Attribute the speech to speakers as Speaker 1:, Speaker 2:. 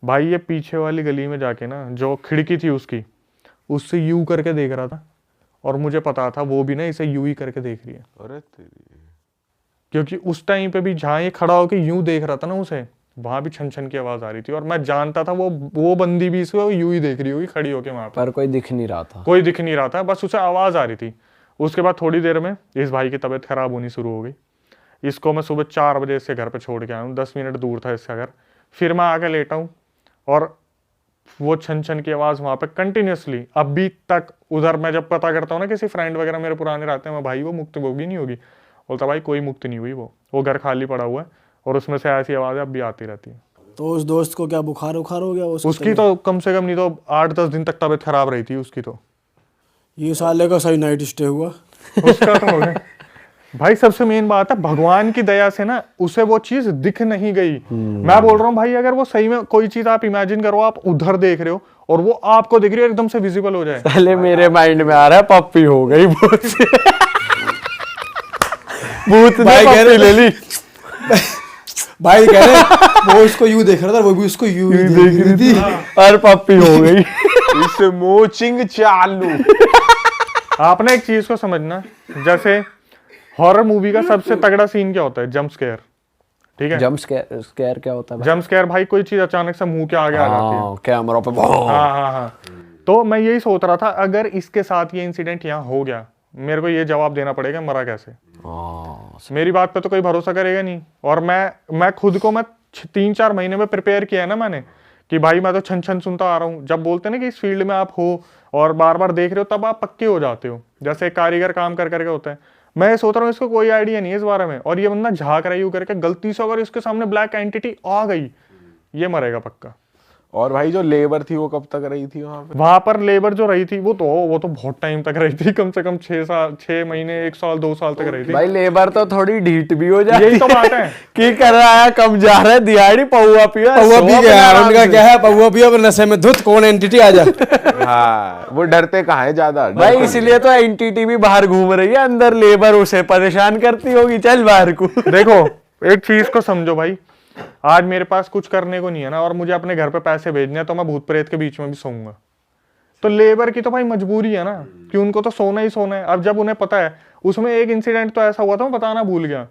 Speaker 1: भाई ये पीछे वाली गली में जाके ना, जो खिड़की थी उसकी, उससे यू करके देख रहा था, और मुझे पता था वो भी ना इसे यू ही करके देख रही है।
Speaker 2: अरे तेरी।
Speaker 1: क्योंकि उस टाइम पे भी जहाँ ये खड़ा होके यूं देख रहा था ना उसे, वहां भी छन छन की आवाज आ रही थी, और मैं जानता था वो बंदी भी इसे यूं ही देख रही होगी खड़ी होके वहां
Speaker 3: पर कोई दिख नहीं रहा था।
Speaker 1: कोई दिख नहीं रहा था, बस उसे आवाज आ रही थी। उसके बाद थोड़ी देर में इस भाई की तबीयत खराब होनी शुरू हो गई। इसको मैं सुबह 4 बजे इसके घर पे छोड़ के आया हूँ, 10 मिनट दूर था इसका घर। फिर मैं आके लेटा हूँ, और वो छन छन की आवाज वहां पे कंटिन्यूसली अभी तक। उधर मैं जब पता करता हूँ ना किसी फ्रेंड वगैरह मेरे पुराने रहते हैं, मैं भाई वो मुक्त होगी नहीं होगी, बोलता भाई कोई मुक्त नहीं हुई, वो घर खाली पड़ा हुआ है, और उसमें से ऐसी आवाजें अब भी आती रहती है।
Speaker 4: तो उस दोस्त को क्या बुखार उखार हो गया
Speaker 1: उसकी तो कम से कम नहीं तो 8-10 दिन तक तबीयत खराब रही थी उसकी तो।
Speaker 4: ये साले का सही नाइट स्टे हुआ।
Speaker 1: उसका तो हो गया। भाई सबसे मेन बात है, भगवान की दया से ना उसे वो चीज दिख नहीं गई। मैं बोल रहा हूँ भाई, अगर वो सही में कोई चीज आप इमेजिन करो, आप उधर देख रहे हो और वो आपको दिख रही है, एकदम से विजिबल हो जाए।
Speaker 3: पहले मेरे माइंड में आ रहा है पप्पी हो गई भूत से। भूत ने पप्पी ले ली।
Speaker 4: भाई कह रहे वो उसको यूं देख रहा था, वो भी उसको यूं ही देख रही थी,
Speaker 3: और पप्पी हो गई।
Speaker 2: इस मोचिंग चालू।
Speaker 1: आपने एक चीज को समझना, जैसे हॉरर मूवी का सबसे तगड़ा सीन क्या होता है? Jump scare. ठीक है,
Speaker 3: जंप स्केयर क्या होता है?
Speaker 1: जंप स्केयर भाई कोई चीज अचानक से मुंह के आगे आ जाती है।
Speaker 3: कैमरा पे
Speaker 1: हाँ। तो मैं यही सोच रहा था, अगर इसके साथ ये इंसिडेंट यहाँ हो गया, मेरे को ये जवाब देना पड़ेगा मरा कैसे। मेरी बात पे तो कोई भरोसा करेगा नहीं। और मैं खुद को 3-4 महीने में प्रिपेयर किया है ना मैंने, कि भाई मैं तो छन छन सुनता आ रहा हूँ। जब बोलते हैं ना कि इस फील्ड में आप हो और बार बार देख रहे हो, तब आप पक्के हो जाते हो, जैसे कारीगर काम कर करके होते हैं। मैं सोच रहा हूँ इसको कोई आइडिया नहीं है इस बारे में, और ये बंदा झांक रहा है यूं करके, गलती से अगर इसके सामने ब्लैक एंटिटी आ गई, ये मरेगा पक्का।
Speaker 2: और भाई जो लेबर थी वो कब तक रही थी वहां पे?
Speaker 1: वहां पर लेबर जो रही थी वो तो बहुत टाइम तक रही थी, कम से कम 6 महीने, 1 साल, 2 साल तक रही थी।
Speaker 3: भाई लेबर तो थोड़ी ढीठ भी हो जाती
Speaker 1: यही तो बात है।
Speaker 3: कि कर रहा है, कम जा रहा है, दिहाड़ी पौवा पिया,
Speaker 4: पौवा पी गया। उनका क्या है, पौवा पिया पर नशे में धुत, कौन एंटिटी आ जाए।
Speaker 2: हाँ, वो डरते कहाँ है ज्यादा
Speaker 3: भाई इसलिए तो एंटिटी भी बाहर घूम रही है, अंदर लेबर उसे परेशान करती होगी, चल बाहर को।
Speaker 1: देखो एक चीज को समझो भाई, आज मेरे पास कुछ करने को नहीं है ना, और मुझे अपने घर पे पैसे भेजने हैं, तो मैं भूत प्रेत के बीच में भी सोऊंगा। तो लेबर की तो भाई मजबूरी है ना, कि उनको तो सोना ही सोना है। अब जब उन्हें पता है, उसमें एक इंसिडेंट तो ऐसा हुआ था, मैं बताना भूल गया।